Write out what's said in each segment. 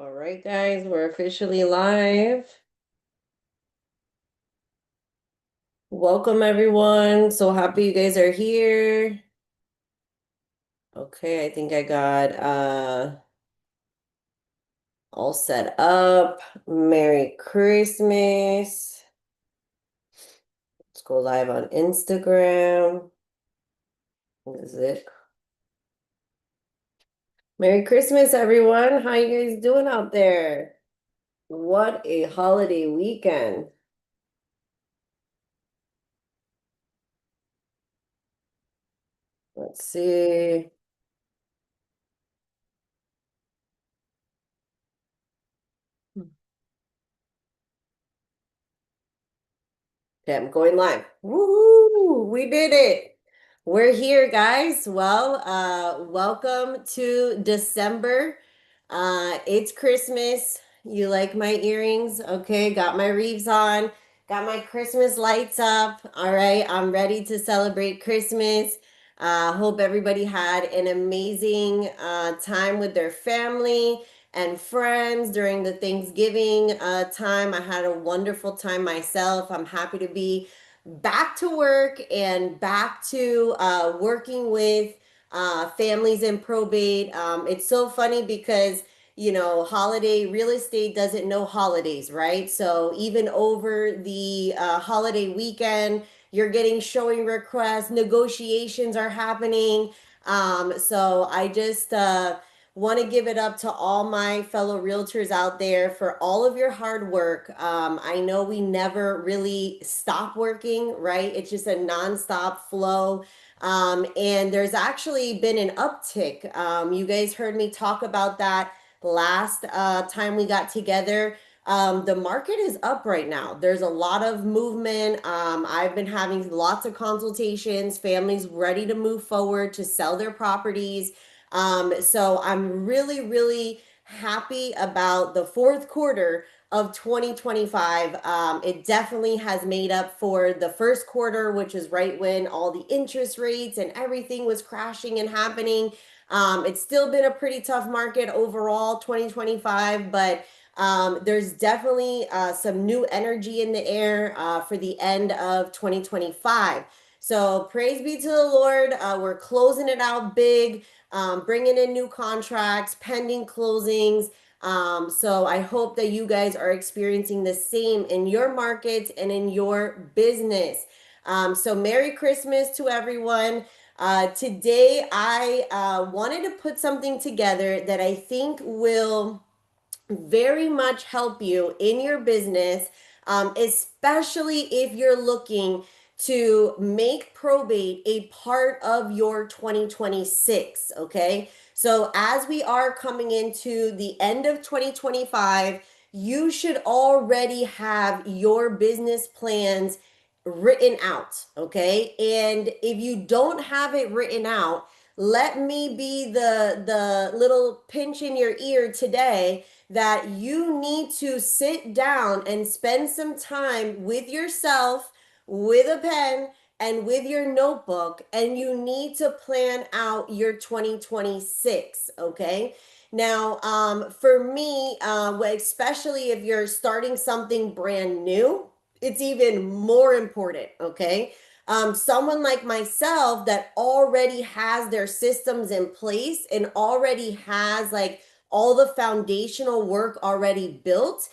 All right, guys, we're officially live. Welcome, everyone. So happy you guys are here. Okay, I think I got all set up. Merry Christmas. Let's go live on Instagram. This is it. Merry Christmas, everyone. How you guys doing out there? What a holiday weekend. Let's see. Okay, I'm going live. Woo! We did it. We're here, guys. Well, welcome to December. It's Christmas. You like my earrings? Okay, got my wreaths on, got my Christmas lights up. All right, I'm ready to celebrate Christmas. Hope everybody had an amazing time with their family and friends during the Thanksgiving time. I had a wonderful time myself. I'm happy to be back to work and back to working with families in probate. It's so funny because holiday real estate doesn't know holidays, right? So even over the holiday weekend, you're getting showing requests, negotiations are happening. So I just want to give it up to all my fellow realtors out there for all of your hard work. I know we never really stop working, right? It's just a nonstop flow. And there's actually been an uptick. You guys heard me talk about that last time we got together. The market is up right now. There's a lot of movement. I've been having lots of consultations, families ready to move forward to sell their properties. So I'm really, really happy about the fourth quarter of 2025. It definitely has made up for the first quarter, which is right when all the interest rates and everything was crashing and happening. It's still been a pretty tough market overall, 2025, but there's definitely some new energy in the air for the end of 2025. So praise be to the Lord. We're closing it out big, bringing in new contracts, pending closings. So I hope that you guys are experiencing the same in your markets and in your business. So Merry Christmas to everyone. Today, I wanted to put something together that I think will very much help you in your business, especially if you're looking to make probate a part of your 2026. Okay. So, as we are coming into the end of 2025, you should already have your business plans written out. Okay. And if you don't have it written out, let me be the little pinch in your ear today that you need to sit down and spend some time with yourself, with a pen, and with your notebook, and you need to plan out your 2026. Okay. Now, for me, especially if you're starting something brand new, it's even more important. Okay. Someone like myself that already has their systems in place and already has like all the foundational work already built.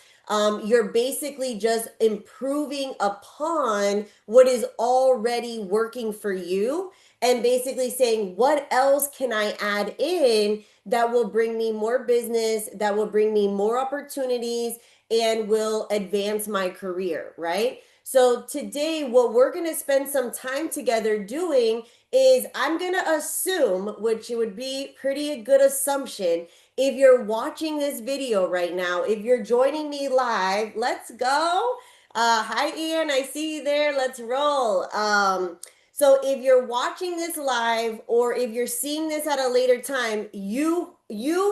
You're basically just improving upon what is already working for you and basically saying, what else can I add in that will bring me more business, that will bring me more opportunities, and will advance my career, right? So today, what we're going to spend some time together doing is I'm going to assume, which would be pretty a good assumption, if you're watching this video right now, if you're joining me live, let's go. Hi, Ian. I see you there. Let's roll. So if you're watching this live or if you're seeing this at a later time, you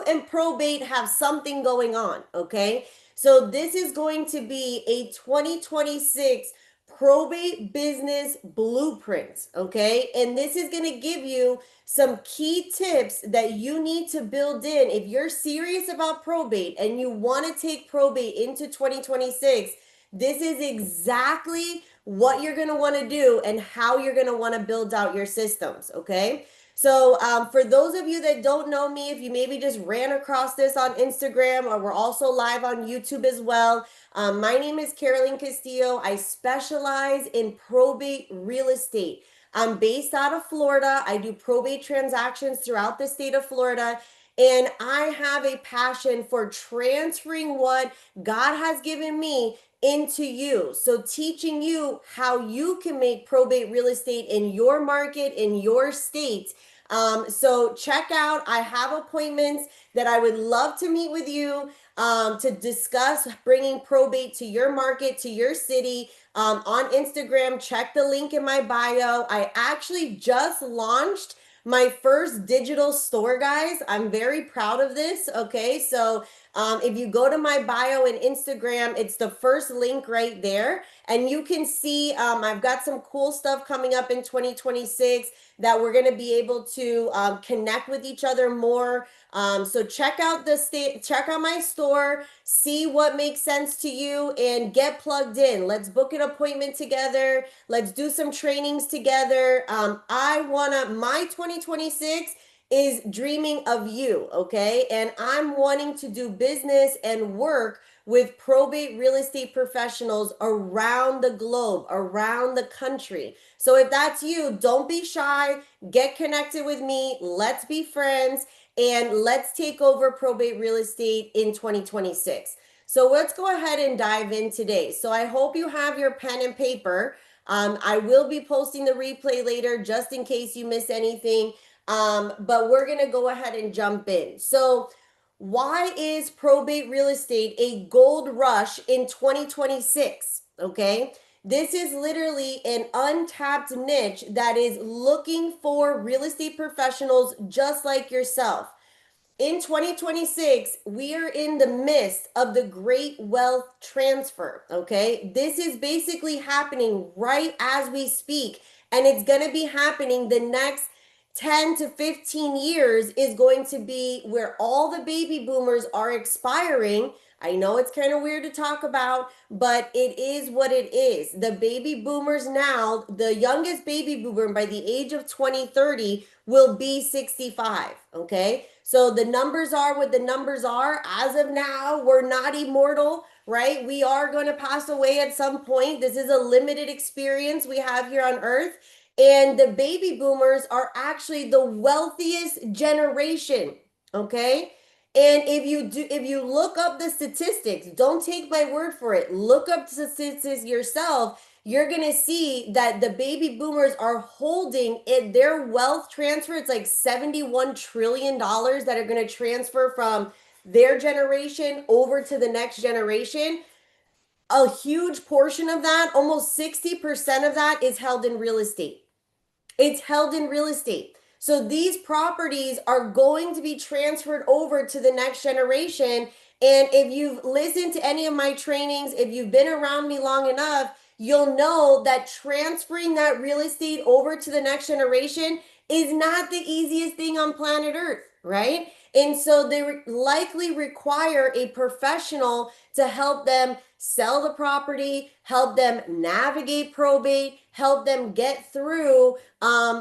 and probate have something going on, okay? So this is going to be a 2026 Probate Business Blueprints, okay? And this is going to give you some key tips that you need to build in. If you're serious about probate and you want to take probate into 2026, this is exactly what you're going to want to do and how you're going to want to build out your systems, okay? So, for those of you that don't know me, if you maybe just ran across this on Instagram, or we're also live on YouTube as well, my name is Carolyn Castillo. I specialize in probate real estate. I'm based out of Florida. I do probate transactions throughout the state of Florida. And I have a passion for transferring what God has given me into you. So, teaching you how you can make probate real estate in your market, in your state. So, check out, I have appointments that I would love to meet with you to discuss bringing probate to your market, to your city. On Instagram, check the link in my bio. I actually just launched my first digital store, guys. I'm very proud of this. Okay, so if you go to my bio in Instagram, it's the first link right there. And you can see I've got some cool stuff coming up in 2026 that we're going to be able to connect with each other more. So check out check out my store, see what makes sense to you, and get plugged in. Let's book an appointment together. Let's do some trainings together. My 2026 is dreaming of you, okay? And I'm wanting to do business and work with probate real estate professionals around the globe, around the country. So if that's you, don't be shy. Get connected with me. Let's be friends and let's take over probate real estate in 2026. So let's go ahead and dive in today. So I hope you have your pen and paper. I will be posting the replay later just in case you miss anything. But we're going to go ahead and jump in. So, why is probate real estate a gold rush in 2026? Okay. This is literally an untapped niche that is looking for real estate professionals just like yourself. In 2026, we are in the midst of the great wealth transfer. Okay. This is basically happening right as we speak, and it's going to be happening the next 10 to 15 years is going to be where all the baby boomers are expiring. I know it's kind of weird to talk about, but it is what it is. The baby boomers now, the youngest baby boomer by the age of 2030 will be 65. Okay. So the numbers are what the numbers are. As of now, we're not immortal, right? We are going to pass away at some point. This is a limited experience we have here on earth. And the baby boomers are actually the wealthiest generation, okay? And if you look up the statistics, don't take my word for it. Look up the statistics yourself. You're going to see that the baby boomers are holding in their wealth transfer. It's like $71 trillion that are going to transfer from their generation over to the next generation. A huge portion of that, almost 60% of that, is held in real estate. It's held in real estate. So these properties are going to be transferred over to the next generation. And if you've listened to any of my trainings, if you've been around me long enough, you'll know that transferring that real estate over to the next generation is not the easiest thing on planet Earth, right? And so they likely require a professional to help them sell the property, help them navigate probate, help them get through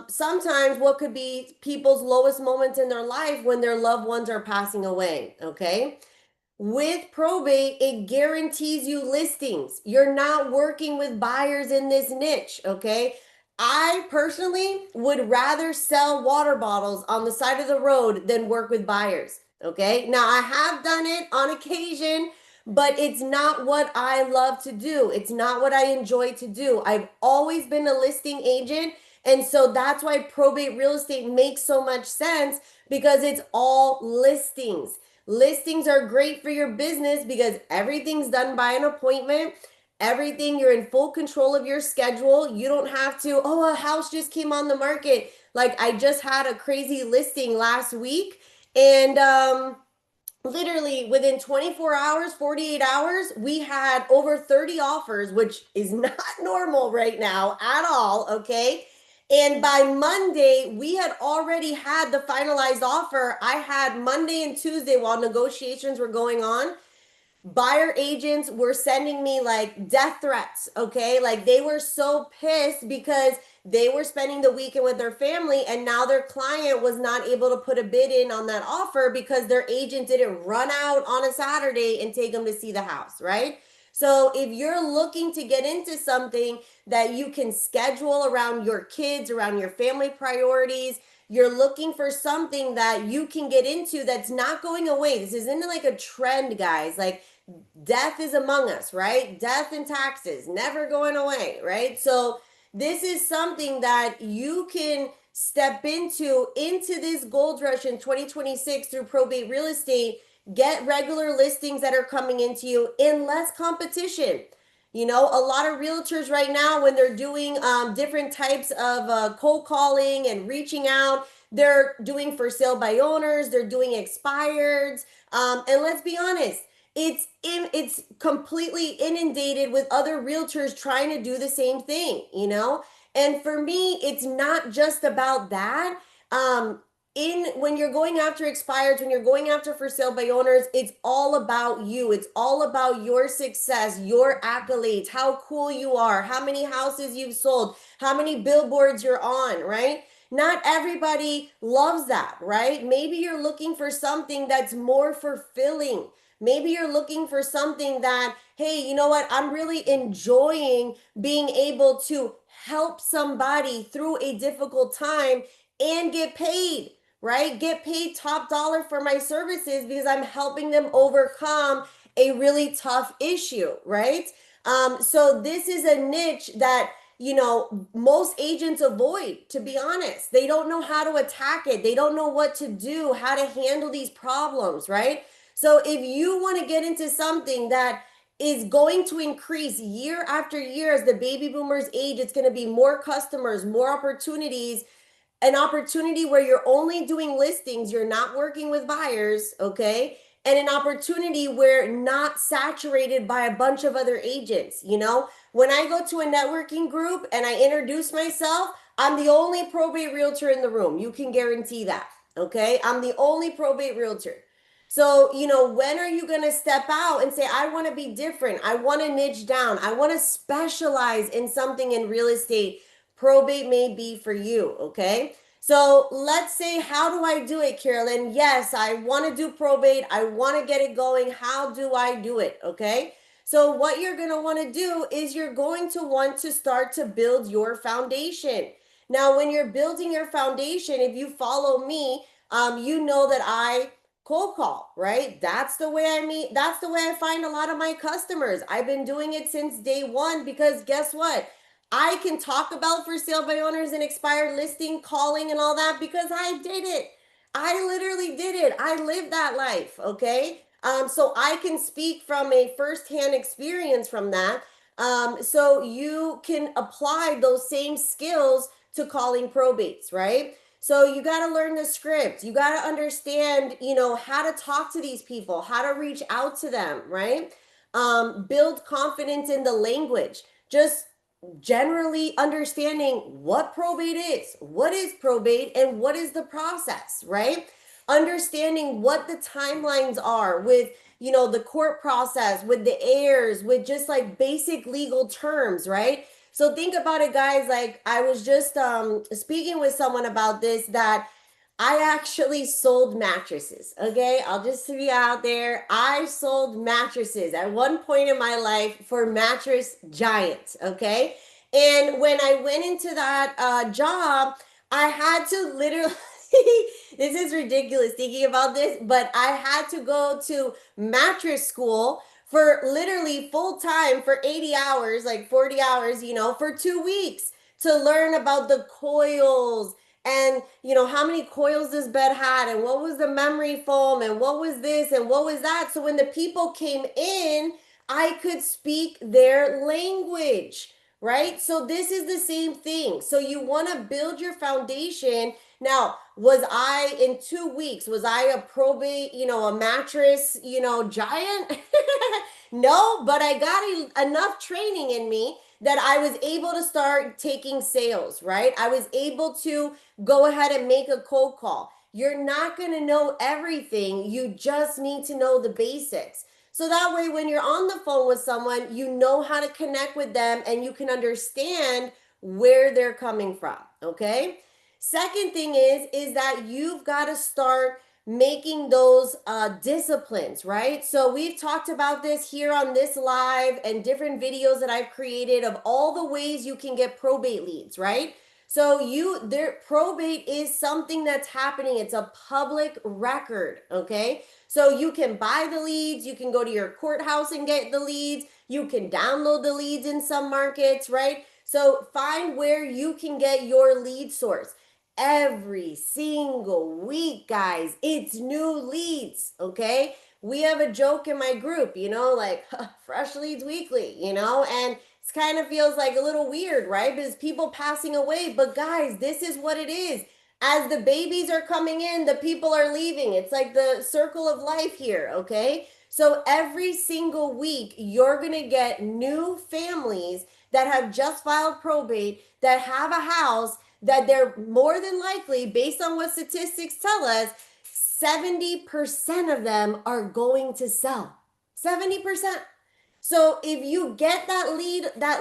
sometimes what could be people's lowest moments in their life when their loved ones are passing away. Okay. With probate, it guarantees you listings. You're not working with buyers in this niche, okay? I personally would rather sell water bottles on the side of the road than work with buyers, okay? Now, I have done it on occasion, but it's not what I love to do. It's not what I enjoy to do. I've always been a listing agent, and so that's why probate real estate makes so much sense because it's all listings. Listings are great for your business because everything's done by an appointment. Everything, you're in full control of your schedule. You don't have to, oh, a house just came on the market. Like I just had a crazy listing last week and literally within 24 hours, 48 hours, we had over 30 offers, which is not normal right now at all. Okay. And by Monday, we had already had the finalized offer. I had Monday and Tuesday while negotiations were going on, buyer agents were sending me like death threats. Okay, like they were so pissed because they were spending the weekend with their family, and now their client was not able to put a bid in on that offer because their agent didn't run out on a Saturday and take them to see the house, right? So if you're looking to get into something that you can schedule around your kids, around your family priorities, you're looking for something that you can get into that's not going away. This isn't like a trend, guys. Like, death is among us, right? Death and taxes never going away, right? So this is something that you can step into this gold rush in 2026 through probate real estate. Get regular listings that are coming into you in less competition. You know, a lot of realtors right now, when they're doing different types of cold calling and reaching out, they're doing for sale by owners, they're doing expireds. And let's be honest, it's completely inundated with other realtors trying to do the same thing, you know? And for me, it's not just about that. In when you're going after expireds, when you're going after for sale by owners, it's all about you. It's all about your success, your accolades, how cool you are, how many houses you've sold, how many billboards you're on, right? Not everybody loves that, right? Maybe you're looking for something that's more fulfilling. Maybe you're looking for something that, hey, you know what? I'm really enjoying being able to help somebody through a difficult time and get paid, right? Get paid top dollar for my services because I'm helping them overcome a really tough issue, right? So this is a niche that, you know, most agents avoid, to be honest. They don't know how to attack it. They don't know what to do, how to handle these problems, right? So if you want to get into something that is going to increase year after year as the baby boomers age, it's going to be more customers, more opportunities, an opportunity where you're only doing listings, you're not working with buyers, okay? And an opportunity where not saturated by a bunch of other agents, you know? When I go to a networking group and I introduce myself, I'm the only probate realtor in the room. You can guarantee that, okay? I'm the only probate realtor. So, you know, when are you going to step out and say, I want to be different? I want to niche down. I want to specialize in something in real estate. Probate may be for you, okay? So let's say, how do I do it, Carolyn? Yes, I want to do probate. I want to get it going. How do I do it? Okay. So what you're going to want to do is you're going to want to start to build your foundation. Now, when you're building your foundation, if you follow me, you know that I cold call, right? That's the way I meet. That's the way I find a lot of my customers. I've been doing it since day one because guess what? I can talk about for sale by owners and expired listing calling and all that because I did it. I literally did it. I lived that life. Okay. So I can speak from a firsthand experience from that. So you can apply those same skills to calling probates, right? So you got to learn the script. You got to understand, you know, how to talk to these people, how to reach out to them, right? Build confidence in the language. Just generally understanding what probate is probate, and what is the process, right? Understanding what the timelines are with, you know, the court process, with the heirs, with just like basic legal terms, right? So think about it, guys. Like I was just speaking with someone about this, that I actually sold mattresses. Okay. I'll just be out there. I sold mattresses at one point in my life for mattress giants. Okay. And when I went into that job, I had to literally, this is ridiculous thinking about this, but I had to go to mattress school for literally full time for 80 hours, like 40 hours, you know, for 2 weeks to learn about the coils and, you know, how many coils this bed had and what was the memory foam and what was this and what was that. So when the people came in, I could speak their language, right? So this is the same thing. So you want to build your foundation Now, was I in 2 weeks, was I a probate, a mattress, giant? No, but I got enough training in me that I was able to start taking sales, right? I was able to go ahead and make a cold call. You're not going to know everything. You just need to know the basics. So that way, when you're on the phone with someone, you know how to connect with them and you can understand where they're coming from. Okay. Second thing is that you've got to start making those disciplines, right? So we've talked about this here on this live and different videos that I've created of all the ways you can get probate leads, right? So probate is something that's happening. It's a public record, okay? So you can buy the leads, you can go to your courthouse and get the leads, you can download the leads in some markets, right? So find where you can get your lead source. Every single week, guys, it's new leads, okay? We have a joke in my group, like fresh leads weekly, and it kind of feels like a little weird, right? Because people passing away. But guys, this is what it is. As the babies are coming in, the people are leaving. It's like the circle of life here, okay? So every single week, you're going to get new families that have just filed probate, that have a house, that they're more than likely, based on what statistics tell us, 70% of them are going to sell. 70%. So if you get that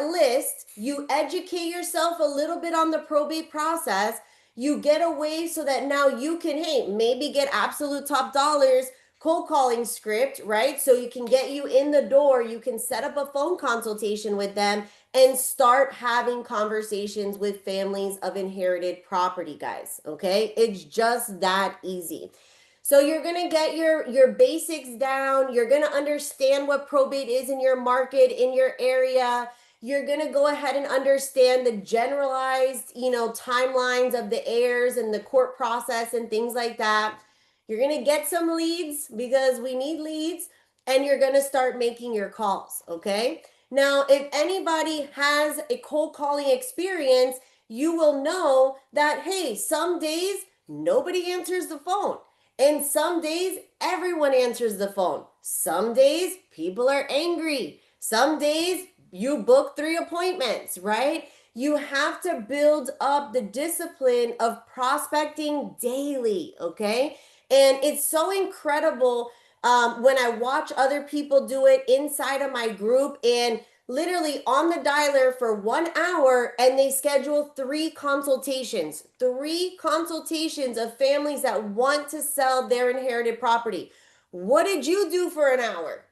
list, you educate yourself a little bit on the probate process, you get away so that now you can, hey, maybe get absolute top dollars cold calling script, right? So you can get you in the door, you can set up a phone consultation with them and start having conversations with families of inherited property, guys, okay? It's just that easy. So you're going to get your basics down. You're going to understand what probate is in your market, in your area. You're going to go ahead and understand the generalized, timelines of the heirs and the court process and things like that. You're going to get some leads because we need leads, and you're going to start making your calls, okay? Now, if anybody has a cold calling experience, you will know that, hey, some days nobody answers the phone. And some days, everyone answers the phone. Some days, people are angry. Some days, you book 3 appointments, right? You have to build up the discipline of prospecting daily, okay? And it's so incredible when I watch other people do it inside of my group, and literally on the dialer for 1 hour, and they schedule 3 consultations of families that want to sell their inherited property. What did you do for an hour,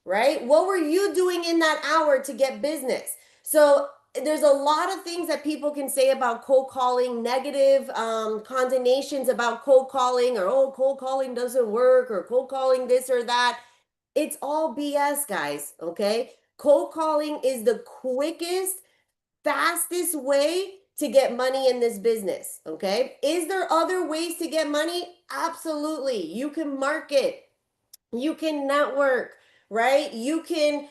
right? What were you doing in that hour to get business? So there's a lot of things that people can say about cold calling, negative condemnations about cold calling, or, oh, cold calling doesn't work, or cold calling this or that. It's all BS, guys, okay? Cold calling is the quickest, fastest way to get money in this business, okay? Is there other ways to get money? Absolutely. You can market, you can network, right? You can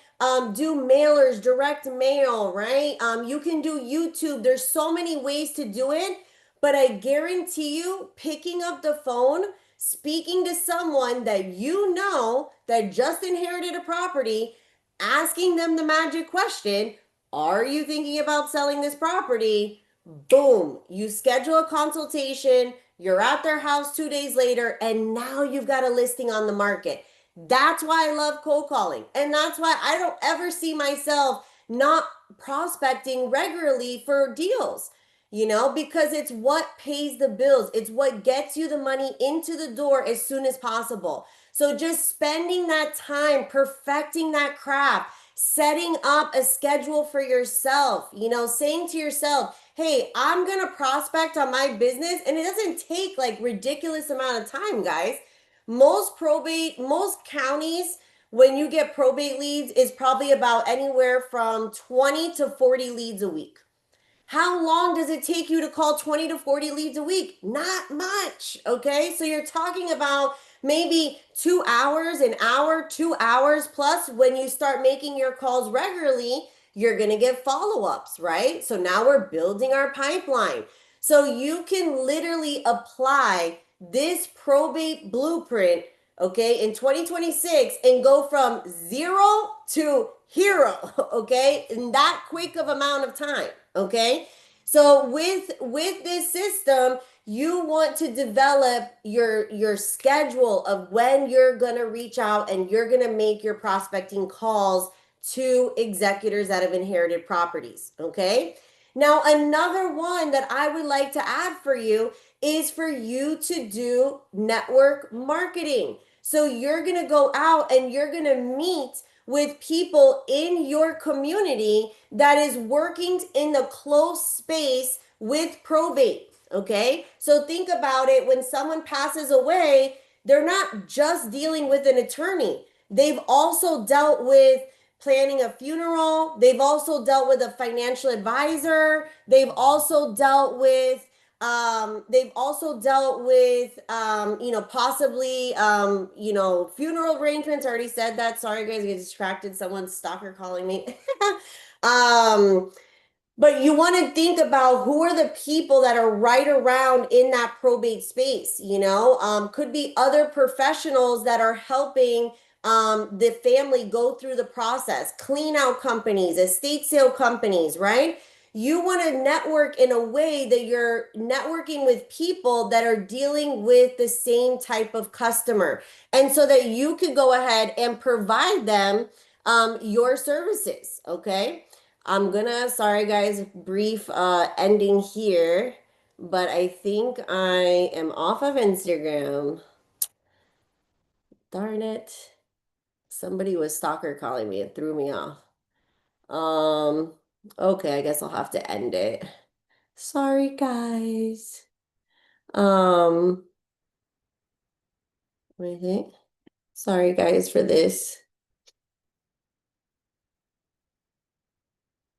do mailers, direct mail, right? You can do YouTube. There's so many ways to do it, but I guarantee you, picking up the phone, speaking to someone that you know that just inherited a property, asking them the magic question, are you thinking about selling this property? Boom, you schedule a consultation, you're at their house 2 days later, and now you've got a listing on the market. That's why I love cold calling. And that's why I don't ever see myself not prospecting regularly for deals, because it's what pays the bills. It's what gets you the money into the door as soon as possible. So just spending that time perfecting that craft, setting up a schedule for yourself, saying to yourself, hey, I'm going to prospect on my business. And it doesn't take like ridiculous amount of time, guys. Most counties, when you get probate leads, is probably about anywhere from 20 to 40 leads a week. How long does it take you to call 20 to 40 leads a week? Not much, okay? So you're talking about maybe 2 hours, an hour, 2 hours, plus when you start making your calls regularly, you're gonna get follow-ups, right? So now we're building our pipeline. So you can literally apply this probate blueprint, okay, in 2026 and go from zero to hero, okay, in that quick of amount of time, okay? So with this system, you want to develop your schedule of when you're going to reach out and you're going to make your prospecting calls to executors that have inherited properties, okay? Now, another one that I would like to add for you is for you to do network marketing. So you're going to go out and you're going to meet with people in your community that is working in the close space with probate. Okay. So think about it, when someone passes away, they're not just dealing with an attorney, they've also dealt with planning a funeral. They've also dealt with a financial advisor. They've also dealt with possibly funeral arrangements. I already said that. Sorry guys, I get distracted. Someone's stalker calling me. um but you want to think about who are the people that are right around in that probate space, could be other professionals that are helping the family go through the process, clean out companies, estate sale companies, right? You want to network in a way that you're networking with people that are dealing with the same type of customer. And so that you could go ahead and provide them your services, okay? Sorry guys, brief ending here, but I think I am off of Instagram. Darn it. Somebody was stalker calling me. It threw me off. Um, okay, I guess I'll have to end it. Sorry guys. Um, what is it? Sorry guys for this.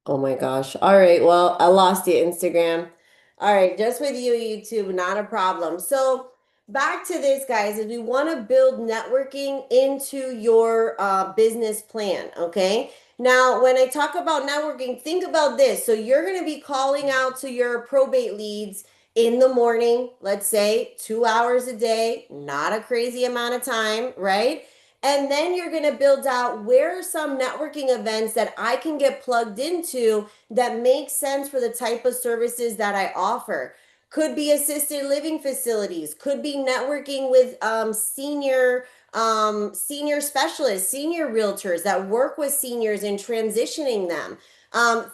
Oh my gosh. All right. Well, I lost you, Instagram. All right. Just with you, YouTube, not a problem. So, back to this, guys, is we want to build networking into your business plan. Okay. Now, when I talk about networking, think about this. So, you're going to be calling out to your probate leads in the morning, let's say 2 hours a day, not a crazy amount of time, right? And then you're going to build out, where are some networking events that I can get plugged into that make sense for the type of services that I offer. Could be assisted living facilities, could be networking with senior specialists, senior realtors that work with seniors and transitioning them.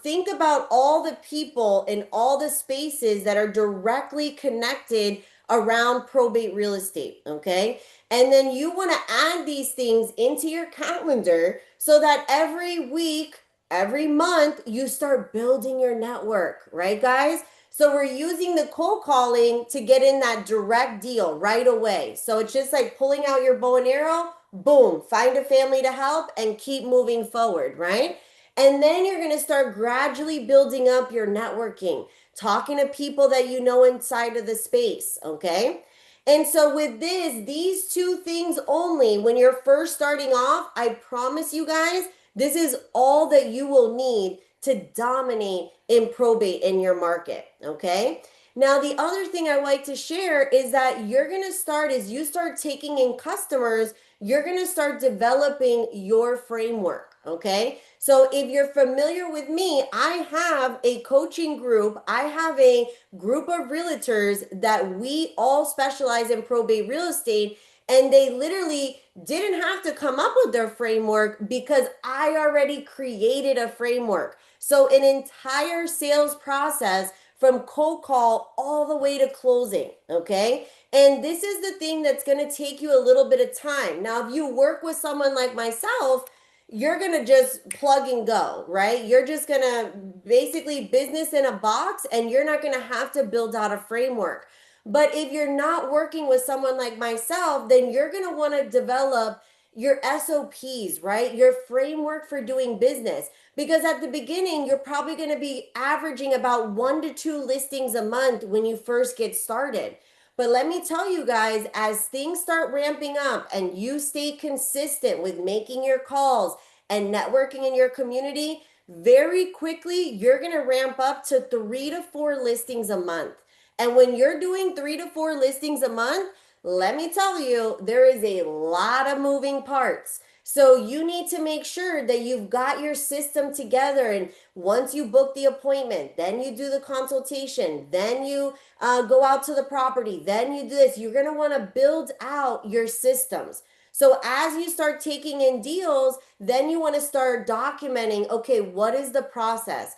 Think about all the people in all the spaces that are directly connected around probate real estate, okay? And then you want to add these things into your calendar so that every week, every month, you start building your network, right, guys? So we're using the cold calling to get in that direct deal right away. So it's just like pulling out your bow and arrow, boom, find a family to help and keep moving forward, right? And then you're going to start gradually building up your networking, talking to people that you know inside of the space, okay? And so with these two things only, when you're first starting off, I promise you guys, this is all that you will need to dominate in probate in your market, okay? Now, the other thing I like to share is that you're going to start, as you start taking in customers, you're going to start developing your framework, okay? So if you're familiar with me, I have a coaching group. I have a group of realtors that we all specialize in probate real estate, and they literally didn't have to come up with their framework because I already created a framework. So an entire sales process from cold call all the way to closing, okay? And this is the thing that's going to take you a little bit of time. Now, if you work with someone like myself, you're going to just plug and go, right? You're just going to basically business in a box, and you're not going to have to build out a framework. But if you're not working with someone like myself, then you're going to want to develop your SOPs, right? Your framework for doing business. Because at the beginning, you're probably going to be averaging about 1 to 2 listings a month when you first get started. But let me tell you guys, as things start ramping up and you stay consistent with making your calls and networking in your community, very quickly, you're going to ramp up to 3 to 4 listings a month. And when you're doing 3 to 4 listings a month, let me tell you, there is a lot of moving parts. So you need to make sure that you've got your system together. And once you book the appointment, then you do the consultation, then you go out to the property, then you do this. You're going to want to build out your systems. So as you start taking in deals, then you want to start documenting, okay, what is the process?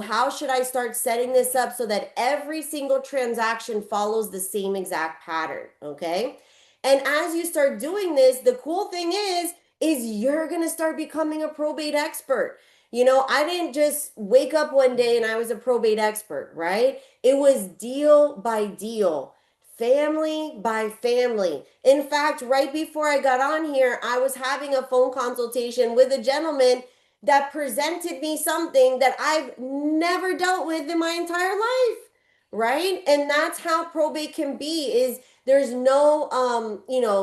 How should I start setting this up so that every single transaction follows the same exact pattern? Okay. And as you start doing this, the cool thing is you're going to start becoming a probate expert. You know, I didn't just wake up one day and I was a probate expert, right? It was deal by deal, family by family. In fact, right before I got on here, I was having a phone consultation with a gentleman that presented me something that I've never dealt with in my entire life, right? And that's how probate can be, is there's no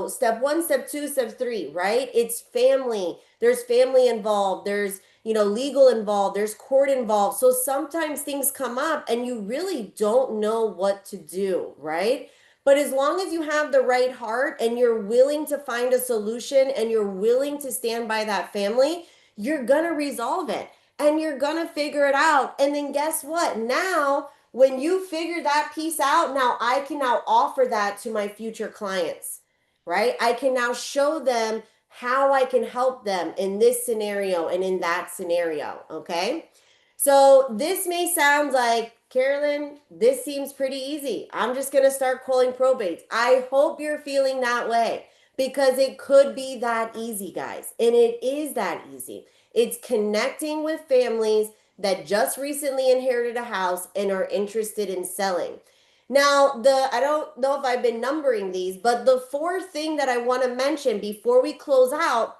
step 1, step 2, step 3, right? It's family. There's family involved. There's legal involved. There's court involved. So sometimes things come up and you really don't know what to do, right? But as long as you have the right heart and you're willing to find a solution and you're willing to stand by that family, you're gonna resolve it and you're gonna figure it out. And then guess what? Now, when you figure that piece out, now I can now offer that to my future clients, right? I can now show them how I can help them in this scenario and in that scenario, okay? So this may sound like, Carolyn, this seems pretty easy. I'm just gonna start calling probates. I hope you're feeling that way, because it could be that easy, guys. And it is that easy. It's connecting with families that just recently inherited a house and are interested in selling. Now, I don't know if I've been numbering these, but the fourth thing that I want to mention before we close out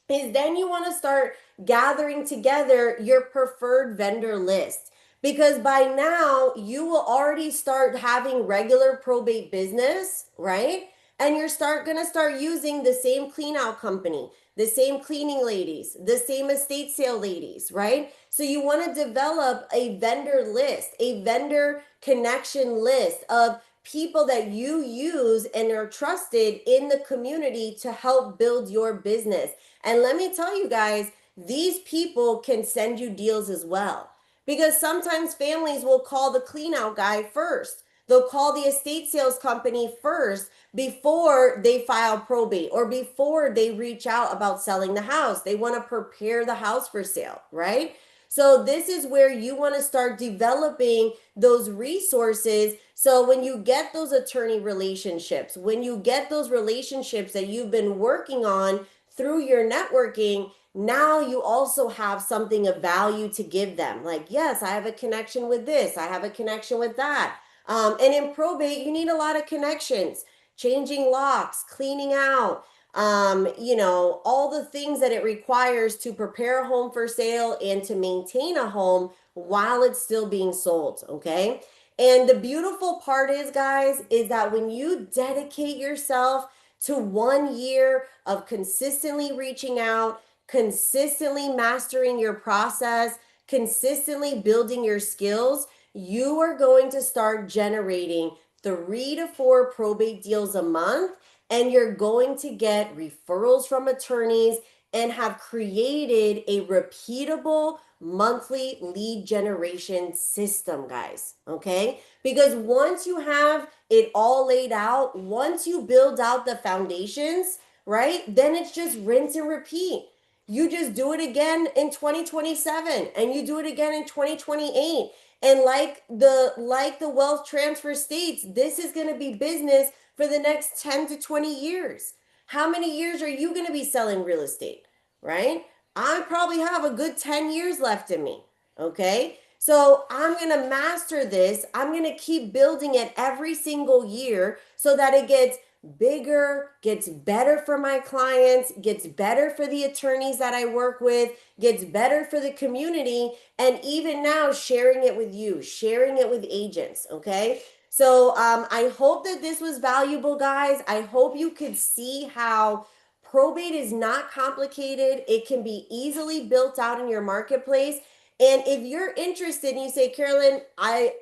is then you want to start gathering together your preferred vendor list, because by now you will already start having regular probate business, right? And you're going to start using the same clean out company, the same cleaning ladies, the same estate sale ladies, right? So you want to develop a vendor list, a vendor connection list of people that you use and are trusted in the community to help build your business. And let me tell you guys, these people can send you deals as well. Because sometimes families will call the clean out guy first. They'll call the estate sales company first before they file probate or before they reach out about selling the house. They want to prepare the house for sale, right? So this is where you want to start developing those resources. So when you get those attorney relationships, when you get those relationships that you've been working on through your networking, now you also have something of value to give them. Like, yes, I have a connection with this, I have a connection with that. And in probate, you need a lot of connections, changing locks, cleaning out, all the things that it requires to prepare a home for sale and to maintain a home while it's still being sold. Okay. And the beautiful part is, guys, is that when you dedicate yourself to 1 year of consistently reaching out, consistently mastering your process, consistently building your skills, you are going to start generating 3 to 4 probate deals a month, and you're going to get referrals from attorneys and have created a repeatable monthly lead generation system, guys. Okay? Because once you have it all laid out, once you build out the foundations, right? Then it's just rinse and repeat. You just do it again in 2027 and you do it again in 2028. And like the wealth transfer states, this is going to be business for the next 10 to 20 years. How many years are you going to be selling real estate, right? I probably have a good 10 years left in me, okay? So I'm going to master this. I'm going to keep building it every single year so that it gets bigger, gets better for my clients, gets better for the attorneys that I work with, gets better for the community, and even now sharing it with you, sharing it with agents, okay? So I hope that this was valuable, guys. I hope you could see how probate is not complicated. It can be easily built out in your marketplace. And if you're interested and you say, Carolyn, I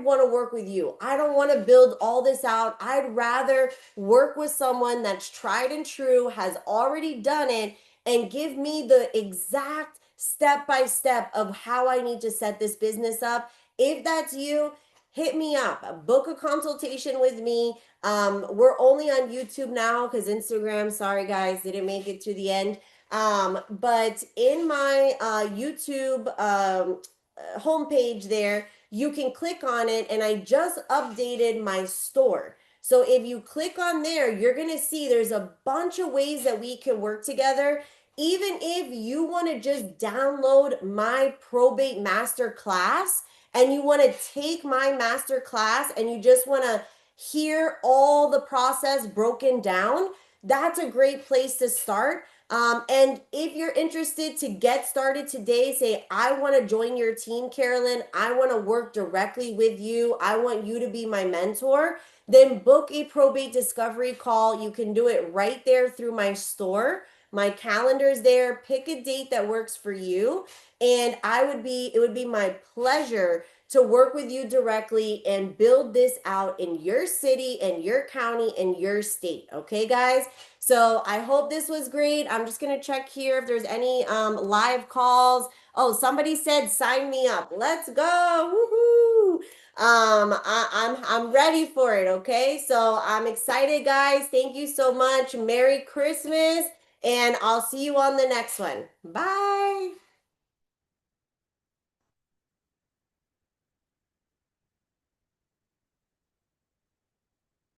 want to work with you. I don't want to build all this out. I'd rather work with someone that's tried and true, has already done it, and give me the exact step by step of how I need to set this business up. If that's you, hit me up. Book a consultation with me. We're only on YouTube now because Instagram, sorry guys, didn't make it to the end. But in my YouTube homepage there, you can click on it, and I just updated my store. So if you click on there, you're going to see there's a bunch of ways that we can work together. Even if you want to just download my probate master class and you want to take my master class and you just want to hear all the process broken down, that's a great place to start. And if you're interested to get started today, say, I want to join your team, Carolyn. I want to work directly with you. I want you to be my mentor. Then book a probate discovery call. You can do it right there through my store. My calendar's there. Pick a date that works for you. And it would be my pleasure to work with you directly and build this out in your city and your county and your state. Okay, guys? So I hope this was great. I'm just gonna check here if there's any live calls. Oh, somebody said sign me up. Let's go. Woohoo! I'm ready for it. Okay, so I'm excited, guys. Thank you so much. Merry Christmas, and I'll see you on the next one. Bye.